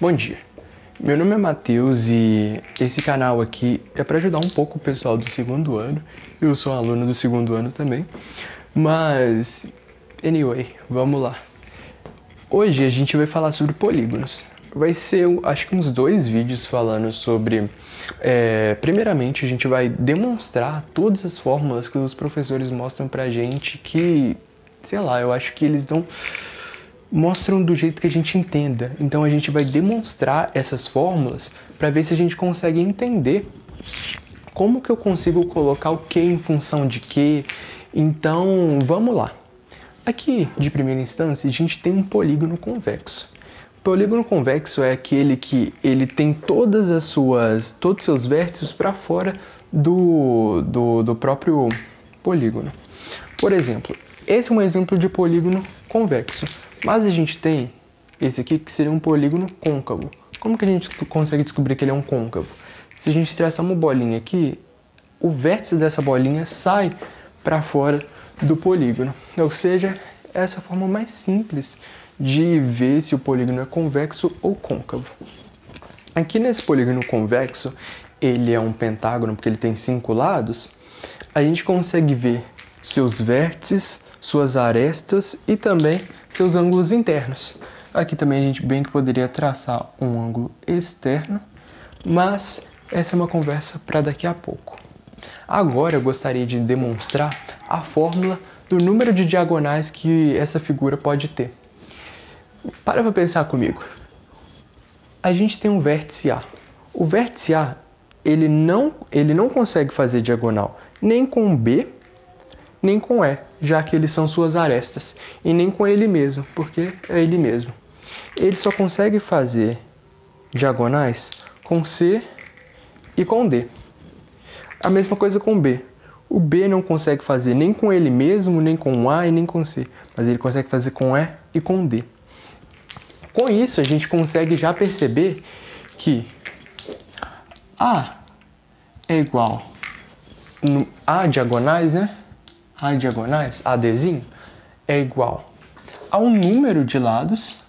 Bom dia, meu nome é Matheus e esse canal aqui é para ajudar um pouco o pessoal do segundo ano. Eu sou um aluno do segundo ano também, mas anyway, vamos lá. Hoje a gente vai falar sobre polígonos. Vai ser, acho que uns 2 vídeos falando sobre... primeiramente a gente vai demonstrar todas as fórmulas que os professores mostram pra gente que, sei lá, eu acho que eles mostram do jeito que a gente entenda. Então a gente vai demonstrar essas fórmulas para ver se a gente consegue entender como que eu consigo colocar o que em função de que. Então vamos lá. Aqui, de primeira instância, a gente tem um polígono convexo. O polígono convexo é aquele que ele tem todos os seus vértices para fora do próprio polígono. Por exemplo, esse é um exemplo de polígono convexo. Mas a gente tem esse aqui que seria um polígono côncavo. Como que a gente consegue descobrir que ele é um côncavo? Se a gente traçar uma bolinha aqui, o vértice dessa bolinha sai para fora do polígono. Ou seja, essa é a forma mais simples de ver se o polígono é convexo ou côncavo. Aqui nesse polígono convexo, ele é um pentágono porque ele tem 5 lados. A gente consegue ver seus vértices, suas arestas e também seus ângulos internos. Aqui também a gente bem que poderia traçar um ângulo externo, mas essa é uma conversa para daqui a pouco. Agora eu gostaria de demonstrar a fórmula do número de diagonais que essa figura pode ter. Para pensar comigo. A gente tem um vértice A. O vértice A, ele não consegue fazer diagonal nem com B, nem com E, já que eles são suas arestas, e nem com ele mesmo, porque é ele mesmo. Ele só consegue fazer diagonais com C e com D. A mesma coisa com B. O B não consegue fazer nem com ele mesmo, nem com A e nem com C, mas ele consegue fazer com E e com D. Com isso, a gente consegue já perceber que A é igual a diagonais, né? A diagonais, ADzinho, é igual ao número de lados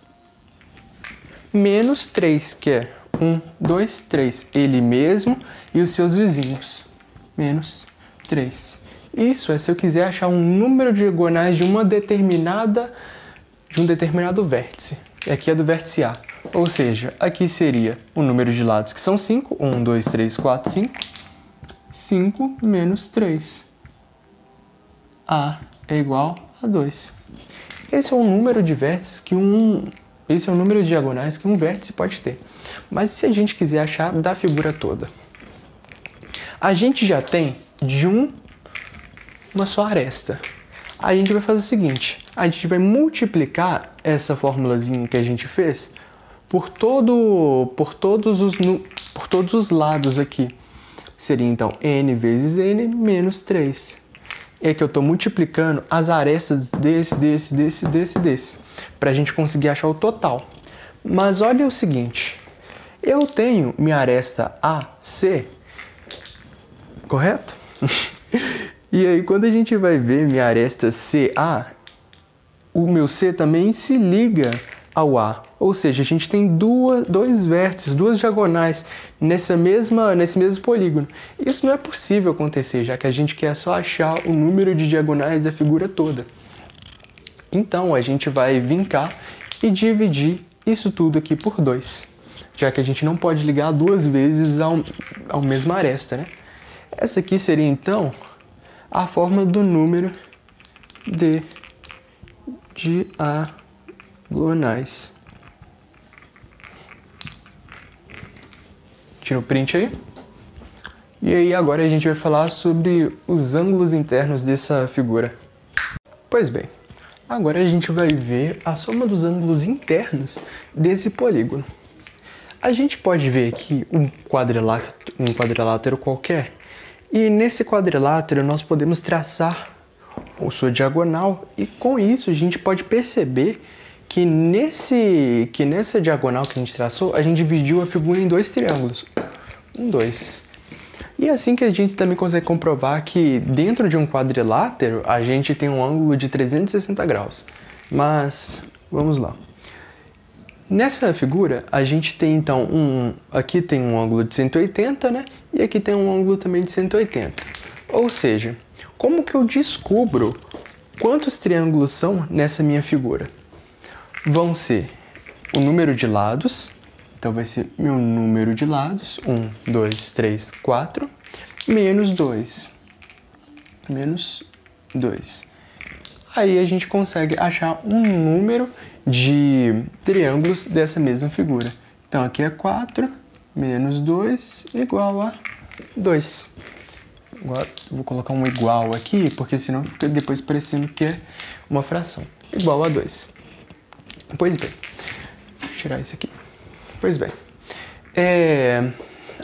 menos 3, que é 1, 2, 3. Ele mesmo e os seus vizinhos. Menos 3. Isso é se eu quiser achar um número de diagonais de um determinado vértice. E aqui é do vértice A. Ou seja, aqui seria o número de lados que são 5. 1, 2, 3, 4, 5. 5 menos 3. A é igual a 2. Esse é o número de vértices esse é o número de diagonais que um vértice pode ter. Mas se a gente quiser achar da figura toda? A gente já tem de uma só aresta. A gente vai fazer o seguinte, a gente vai multiplicar essa formulazinha que a gente fez por todos os lados aqui. Seria então n vezes n menos 3. É que eu estou multiplicando as arestas desse, para a gente conseguir achar o total. Mas olha o seguinte, eu tenho minha aresta AC, correto? E aí quando a gente vai ver minha aresta CA, o meu C também se liga ao A. Ou seja, a gente tem dois vértices, 2 diagonais nesse mesmo polígono. Isso não é possível acontecer, já que a gente quer só achar o número de diagonais da figura toda. Então, a gente vai vir cá e dividir isso tudo aqui por 2, já que a gente não pode ligar 2 vezes ao mesma aresta, né? Essa aqui seria, então, a fórmula do número de diagonais. Tira o print aí. E aí agora a gente vai falar sobre os ângulos internos dessa figura. Pois bem, agora a gente vai ver a soma dos ângulos internos desse polígono. A gente pode ver aqui um quadrilátero qualquer, e nesse quadrilátero nós podemos traçar a sua diagonal, e com isso a gente pode perceber que nessa diagonal que a gente traçou, a gente dividiu a figura em 2 triângulos. 1, 2. E assim que a gente também consegue comprovar que dentro de um quadrilátero a gente tem um ângulo de 360 graus. Mas, vamos lá. Nessa figura, a gente tem então aqui tem um ângulo de 180, né? E aqui tem um ângulo também de 180. Ou seja, como que eu descubro quantos triângulos são nessa minha figura? Vão ser o número de lados, então vai ser meu número de lados, 1, 2, 3, 4, menos 2. Menos 2. Aí a gente consegue achar um número de triângulos dessa mesma figura. Então aqui é 4 menos 2 igual a 2. Agora vou colocar um igual aqui, porque senão fica depois parecendo que é uma fração. Igual a 2. Pois bem, vou tirar isso aqui. Pois bem,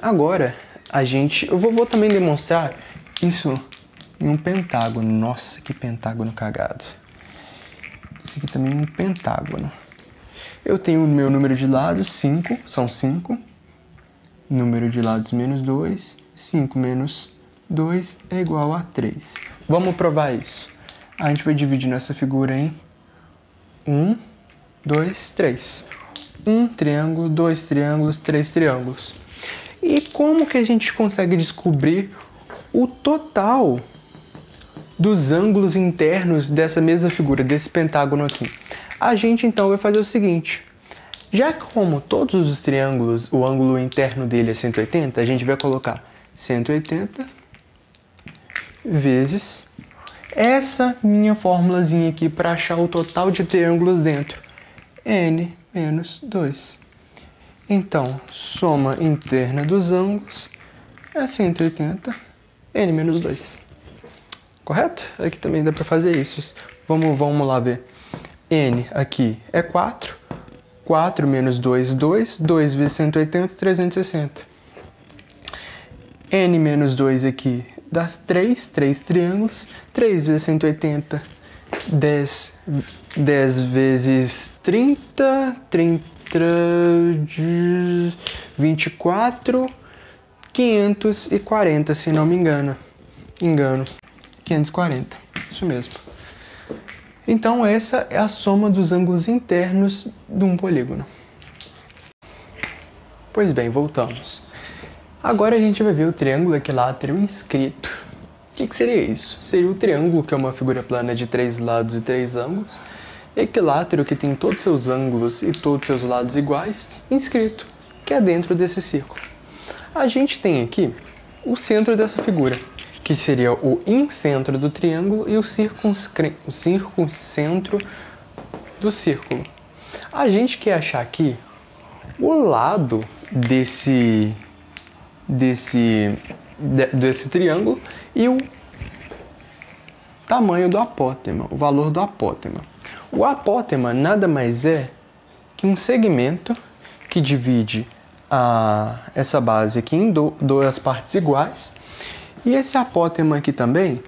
agora eu vou também demonstrar isso em um pentágono. Nossa, que pentágono cagado. Isso aqui também é um pentágono. Eu tenho o meu número de lados, 5, são 5. Número de lados menos 2. 5 menos 2 é igual a 3. Vamos provar isso. A gente vai dividir nessa figura em 1, 2, 3. 1 triângulo, 2 triângulos, 3 triângulos. E como que a gente consegue descobrir o total dos ângulos internos dessa mesma figura, desse pentágono aqui? A gente então vai fazer o seguinte: já que como todos os triângulos, o ângulo interno dele é 180, a gente vai colocar 180 vezes essa minha formulazinha aqui para achar o total de triângulos dentro, n menos 2. Então, soma interna dos ângulos é 180, n menos 2. Correto? Aqui também dá para fazer isso. Vamos lá ver. N aqui é 4. 4 menos 2, 2. 2 vezes 180, 360. N menos 2 aqui dá 3 triângulos. 3 vezes 180, 10 vezes 30, 24, 540, se não me engano. 540, isso mesmo. Então essa é a soma dos ângulos internos de um polígono. Pois bem, voltamos. Agora a gente vai ver o triângulo equilátero inscrito. O que seria isso? Seria o triângulo, que é uma figura plana de 3 lados e 3 ângulos, equilátero, que tem todos seus ângulos e todos seus lados iguais, inscrito, que é dentro desse círculo. A gente tem aqui o centro dessa figura, que seria o incentro do triângulo e o circuncentro do círculo. A gente quer achar aqui o lado desse triângulo e o tamanho do apótema, o valor do apótema. O apótema nada mais é que um segmento que divide essa base aqui em duas partes iguais. E esse apótema aqui também,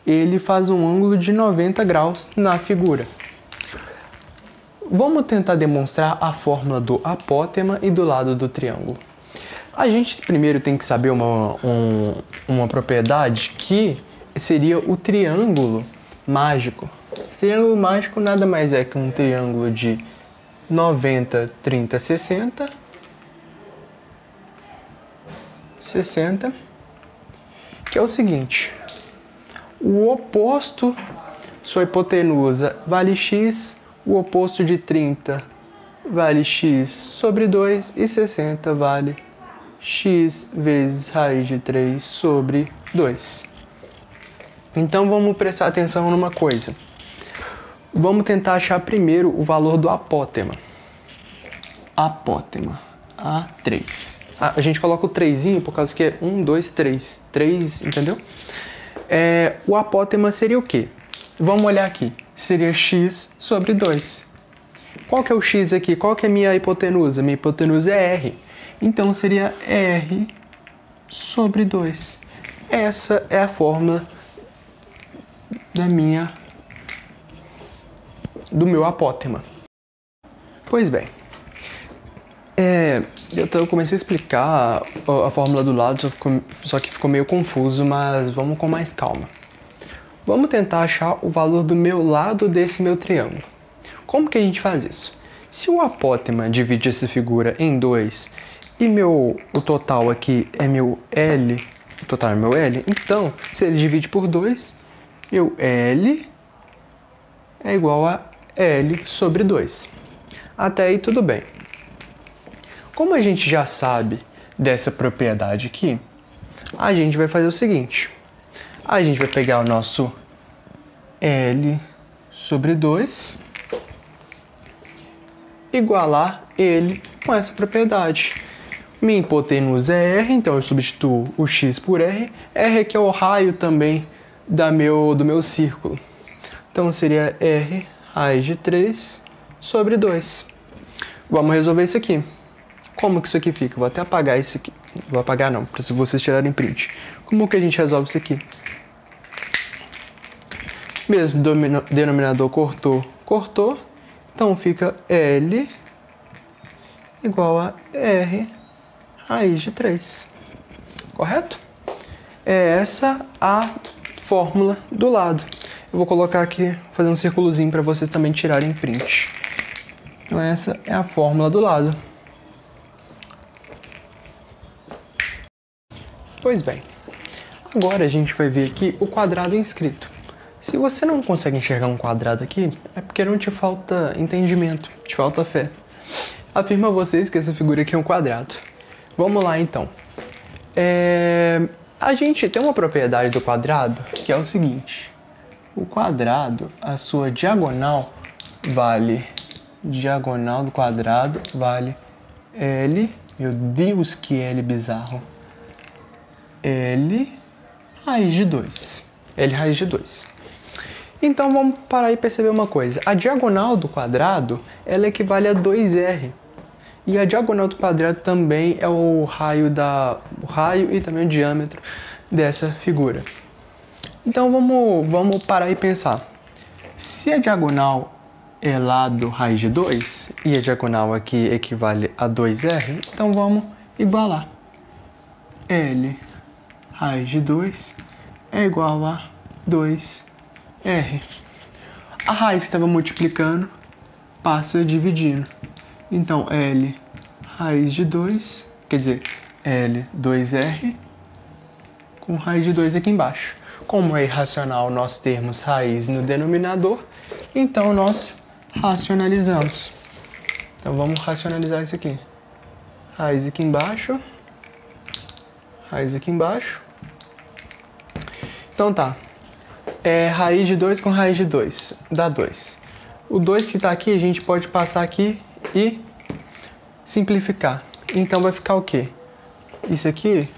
ele faz um ângulo de 90 graus na figura. Vamos tentar demonstrar a fórmula do apótema e do lado do triângulo. A gente primeiro tem que saber uma propriedade que seria o triângulo mágico. O triângulo mágico nada mais é que um triângulo de 90, 30, 60, que é o seguinte: o oposto, sua hipotenusa vale x, o oposto de 30 vale x sobre 2 e 60 vale x vezes raiz de 3 sobre 2. Então vamos prestar atenção numa coisa. Vamos tentar achar primeiro o valor do apótema. Apótema, A3. A gente coloca o 3zinho por causa que é 1, 2, 3. 3, entendeu? O apótema seria o quê? Vamos olhar aqui. Seria x sobre 2. Qual que é o x aqui? Qual que é a minha hipotenusa? Minha hipotenusa é r. Então seria r sobre 2. Essa é a fórmula do meu apótema. Pois bem, eu comecei a explicar a fórmula do lado, só que ficou meio confuso, mas vamos com mais calma. Vamos tentar achar o valor do meu lado desse meu triângulo. Como que a gente faz isso? Se o apótema divide essa figura em 2 e o total aqui é meu L, o total é meu L, então, se ele divide por 2, meu L é igual a L sobre 2. Até aí tudo bem. Como a gente já sabe dessa propriedade aqui, a gente vai fazer o seguinte. A gente vai pegar o nosso L sobre 2, igualar ele com essa propriedade. Minha hipotenusa é R, então eu substituo o x por R. R aqui é o raio também do meu círculo. Então seria R raiz de 3 sobre 2. Vamos resolver isso aqui. Como que isso aqui fica? Vou até apagar isso aqui. Vou apagar não, para vocês tirarem print. Como que a gente resolve isso aqui? Mesmo denominador cortou. Então fica L igual a R raiz de 3. Correto? É essa a fórmula do lado. Eu vou colocar aqui, fazer um círculozinho para vocês também tirarem print. Então essa é a fórmula do lado. Pois bem, agora a gente vai ver aqui o quadrado inscrito. Se você não consegue enxergar um quadrado aqui, é porque não te falta entendimento, te falta fé. Afirmo a vocês que essa figura aqui é um quadrado. Vamos lá então. A gente tem uma propriedade do quadrado que é o seguinte. O quadrado, a sua diagonal do quadrado vale L, meu Deus que L bizarro, L raiz de 2. L raiz de 2. Então vamos parar e perceber uma coisa. A diagonal do quadrado, ela equivale a 2R. E a diagonal do quadrado também é o raio e também o diâmetro dessa figura. Então vamos parar e pensar. Se a diagonal é lado raiz de 2 e a diagonal aqui equivale a 2R, então vamos igualar. L raiz de 2 é igual a 2R. A raiz que estava multiplicando passa dividindo. Então, L raiz de 2, quer dizer, L 2R com raiz de 2 aqui embaixo. Como é irracional nós termos raiz no denominador, então nós racionalizamos. Então, vamos racionalizar isso aqui. Raiz aqui embaixo. Raiz aqui embaixo. Então tá. Raiz de 2 com raiz de 2 dá 2. O 2 que está aqui a gente pode passar aqui e simplificar. Então vai ficar o quê? Isso aqui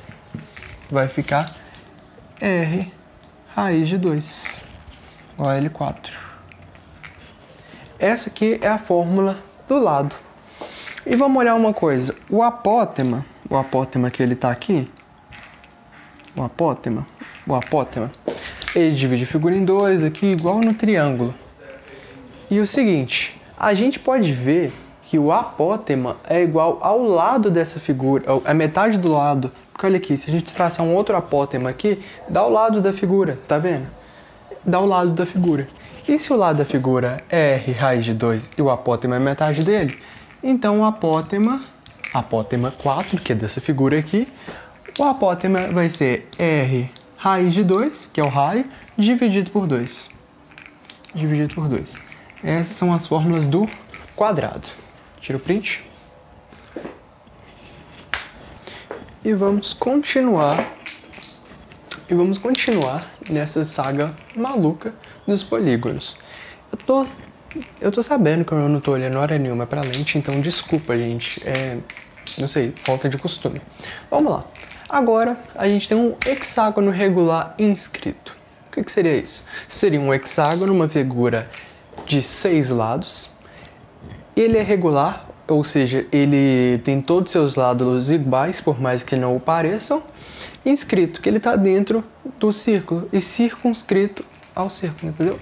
vai ficar R raiz de 2 igual a L4. Essa aqui é a fórmula do lado. E vamos olhar uma coisa. O apótema que ele está aqui, o apótema, ele divide a figura em 2 aqui, igual no triângulo. E o seguinte, a gente pode ver que o apótema é igual ao lado dessa figura, a metade do lado. Porque olha aqui, se a gente traçar um outro apótema aqui, dá ao lado da figura, tá vendo? Dá ao lado da figura. E se o lado da figura é R raiz de 2 e o apótema é metade dele, então o apótema 4, que é dessa figura aqui, o apótema vai ser R raiz de 2, que é o raio, dividido por 2. Dividido por 2. Essas são as fórmulas do quadrado. Tira o print. E vamos continuar nessa saga maluca dos polígonos. Eu tô sabendo que eu não tô olhando hora nenhuma pra lente, então desculpa, gente. Não sei, falta de costume. Vamos lá. Agora, a gente tem um hexágono regular inscrito. O que seria isso? Seria um hexágono, uma figura de 6 lados. Ele é regular, ou seja, ele tem todos os seus lados iguais, por mais que não o pareçam. Inscrito, que ele está dentro do círculo e circunscrito ao círculo, entendeu?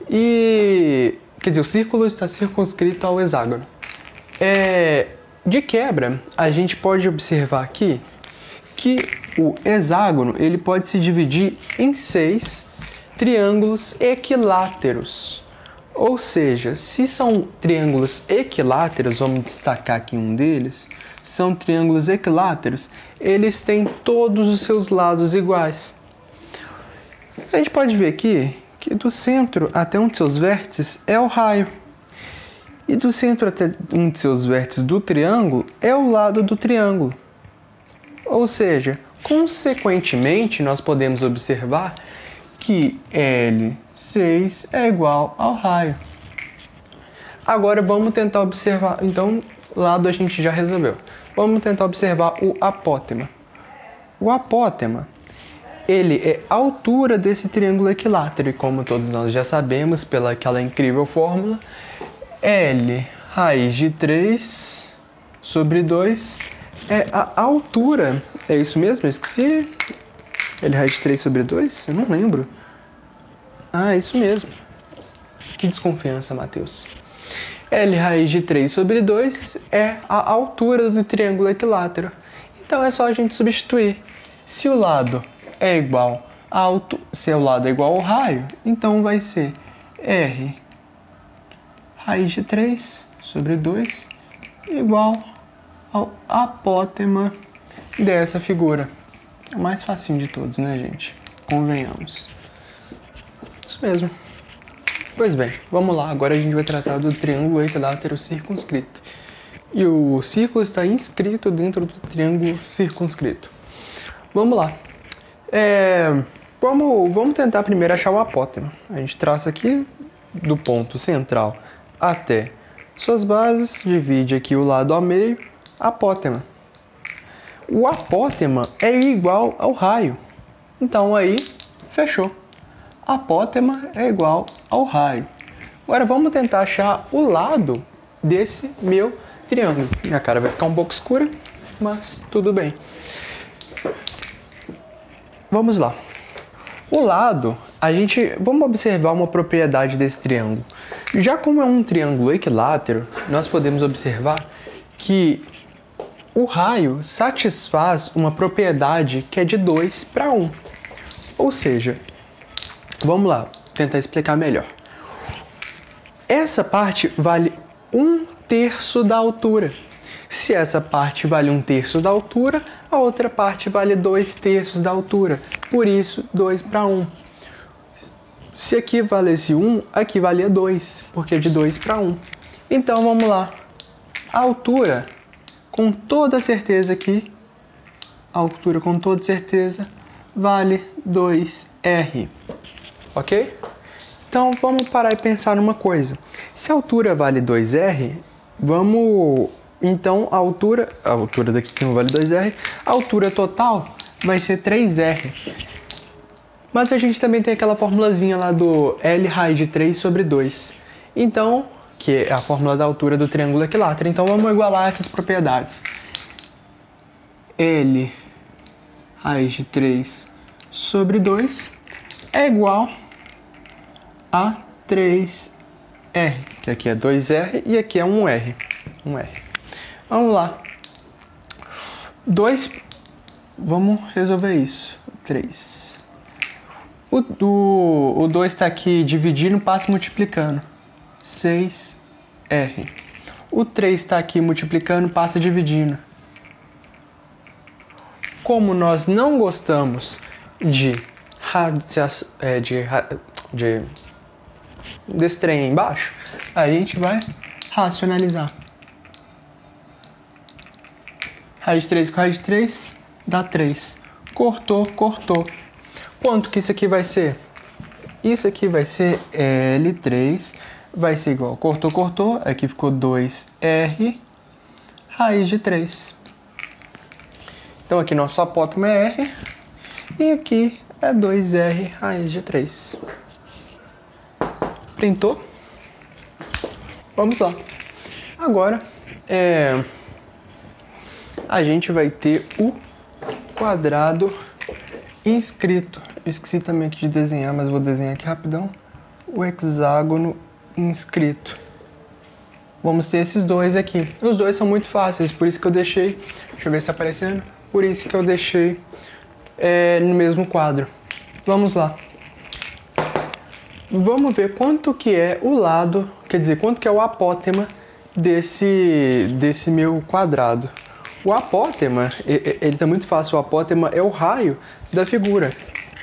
Quer dizer, o círculo está circunscrito ao hexágono. De quebra, a gente pode observar aqui que o hexágono ele pode se dividir em 6 triângulos equiláteros. Ou seja, se são triângulos equiláteros, vamos destacar aqui um deles, são triângulos equiláteros, eles têm todos os seus lados iguais. A gente pode ver aqui que do centro até um de seus vértices é o raio. E do centro até um de seus vértices do triângulo é o lado do triângulo. Ou seja, consequentemente, nós podemos observar que L6 é igual ao raio. Agora vamos tentar observar, então, lado a gente já resolveu. Vamos tentar observar o apótema. O apótema, ele é a altura desse triângulo equilátero, e como todos nós já sabemos, pela aquela incrível fórmula, L raiz de 3 sobre 2 é a altura. É isso mesmo? Eu esqueci. L raiz de 3 sobre 2? Eu não lembro. Ah, é isso mesmo. Que desconfiança, Matheus. L raiz de 3 sobre 2 é a altura do triângulo equilátero. Então é só a gente substituir. Se o lado é igual se o lado é igual ao raio, então vai ser R raiz de 3 sobre 2 igual ao apótema dessa figura. É o mais facinho de todos, né, gente? Convenhamos. Isso mesmo. Pois bem, vamos lá. Agora a gente vai tratar do triângulo equilátero circunscrito. E o círculo está inscrito dentro do triângulo circunscrito. Vamos lá. Vamos tentar primeiro achar o apótema. A gente traça aqui do ponto central até suas bases, divide aqui o lado ao meio, apótema. O apótema é igual ao raio. Então aí, fechou. Apótema é igual ao raio. Agora vamos tentar achar o lado desse meu triângulo. Minha cara vai ficar um pouco escura, mas tudo bem. Vamos lá. O lado, vamos observar uma propriedade desse triângulo. Já como é um triângulo equilátero, nós podemos observar que o raio satisfaz uma propriedade que é de 2 para 1. Ou seja, vamos lá, tentar explicar melhor. Essa parte vale 1/3 da altura. Se essa parte vale 1/3 da altura, a outra parte vale 2/3 da altura. Por isso, 2 para 1. Se aqui valesse 1, aqui valia 2, porque é de 2 para 1. Então, vamos lá. A altura, com toda certeza aqui, vale 2R. Ok? Então, vamos parar e pensar numa coisa. Se a altura vale 2R, então, a altura daqui que não vale 2R, a altura total vai ser 3R. Mas a gente também tem aquela formulazinha lá do L raiz de 3 sobre 2. Então, que é a fórmula da altura do triângulo equilátero. Então, vamos igualar essas propriedades. L raiz de 3 sobre 2 é igual a 3R. Que aqui é 2R e aqui é 1R. Vamos lá. Vamos resolver isso. 3. O 2 está aqui dividindo, passa multiplicando. 6R. O 3 está aqui multiplicando, passa dividindo. Como nós não gostamos desse trem aí embaixo, a gente vai racionalizar. Raiz de 3 com raiz de 3 dá 3. Cortou. Quanto que isso aqui vai ser? Isso aqui vai ser L3, vai ser igual, cortou, aqui ficou 2R, raiz de 3. Então aqui nosso apótema é R, e aqui é 2R, raiz de 3. Printou? Vamos lá. Agora, a gente vai ter o quadrado inscrito. Eu esqueci também aqui de desenhar, mas vou desenhar aqui rapidão. O hexágono inscrito. Vamos ter esses dois aqui. Os dois são muito fáceis, por isso que eu deixei... Deixa eu ver se está aparecendo. Por isso que eu deixei no mesmo quadro. Vamos lá. vamos ver quanto que é o lado, quer dizer, quanto que é o apótema desse meu quadrado. O apótema, ele tá muito fácil, o apótema é o raio da figura.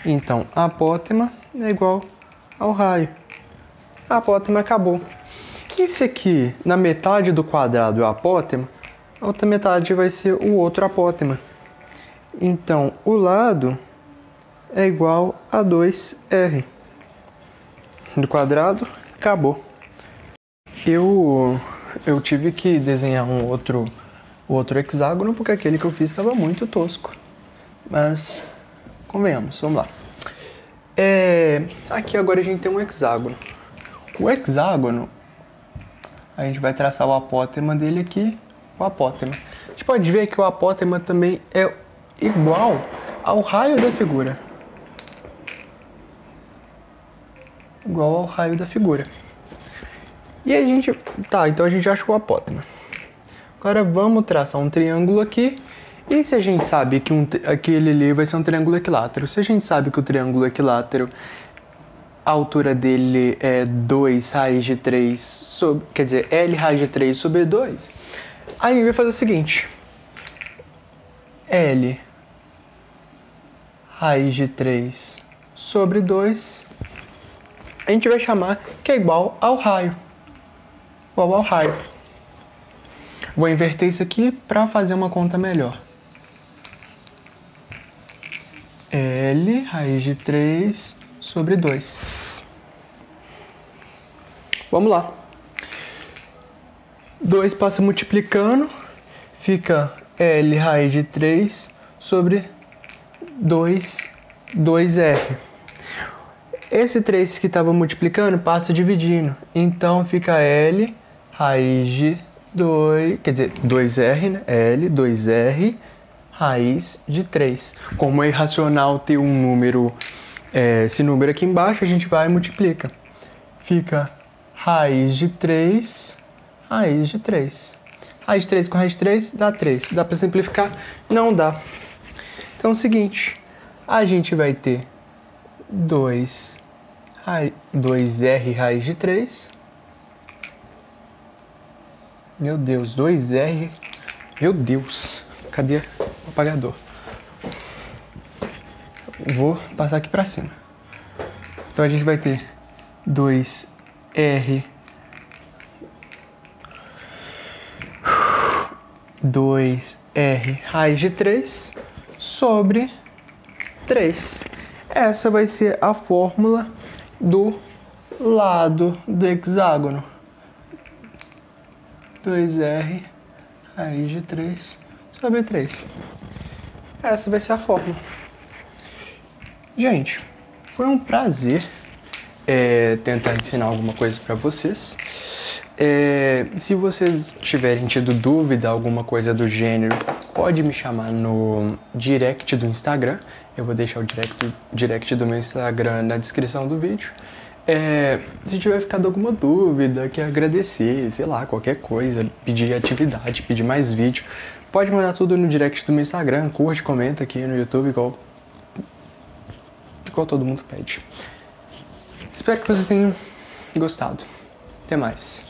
Então, apótema é igual ao raio. Apótema acabou. Esse aqui, na metade do quadrado é o apótema, a outra metade vai ser o outro apótema. Então, o lado é igual a 2R. Do quadrado, acabou. Eu tive que desenhar um outro hexágono, porque aquele que eu fiz estava muito tosco. Mas, convenhamos, vamos lá. Aqui agora a gente tem um hexágono. O hexágono, a gente vai traçar o apótema dele aqui, o apótema. A gente pode ver que o apótema também é igual ao raio da figura. Igual ao raio da figura. E a gente... Tá, então a gente acha o apótema. Agora vamos traçar um triângulo aqui. E se a gente sabe que aquele ali vai ser um triângulo equilátero? Se a gente sabe que o triângulo equilátero, a altura dele é 2 raiz de 3 sobre... Quer dizer, L raiz de 3 sobre 2. Aí a gente vai fazer o seguinte. L raiz de 3 sobre 2. A gente vai chamar que é igual ao raio. Igual ao raio. Vou inverter isso aqui para fazer uma conta melhor. L raiz de 3 sobre 2. Vamos lá. 2 passa multiplicando, fica L raiz de 3 sobre 2R. Esse 3 que estava multiplicando passa dividindo, então fica L raiz de 2, quer dizer, 2R, né? L, 2R, raiz de 3. Como é irracional ter um número, esse número aqui embaixo, a gente vai e multiplica. Fica raiz de 3, raiz de 3. Raiz de 3 com raiz de 3 dá 3. Dá para simplificar? Não dá. Então é o seguinte, a gente vai ter 2R raiz de 3. Meu Deus, 2R. Meu Deus, cadê o apagador? Vou passar aqui para cima. Então a gente vai ter 2R raiz de 3 sobre 3. Essa vai ser a fórmula do lado do hexágono. 2R raiz de 3 sobre 3. Essa vai ser a fórmula. Gente, foi um prazer tentar ensinar alguma coisa para vocês. Se vocês tiverem tido dúvida, alguma coisa do gênero, pode me chamar no direct do Instagram. Eu vou deixar o direct do meu Instagram na descrição do vídeo. Se tiver ficado alguma dúvida, quer agradecer, sei lá, qualquer coisa, pedir atividade, pedir mais vídeo, pode mandar tudo no direct do meu Instagram, curte, comenta aqui no YouTube, igual todo mundo pede. Espero que vocês tenham gostado. Até mais.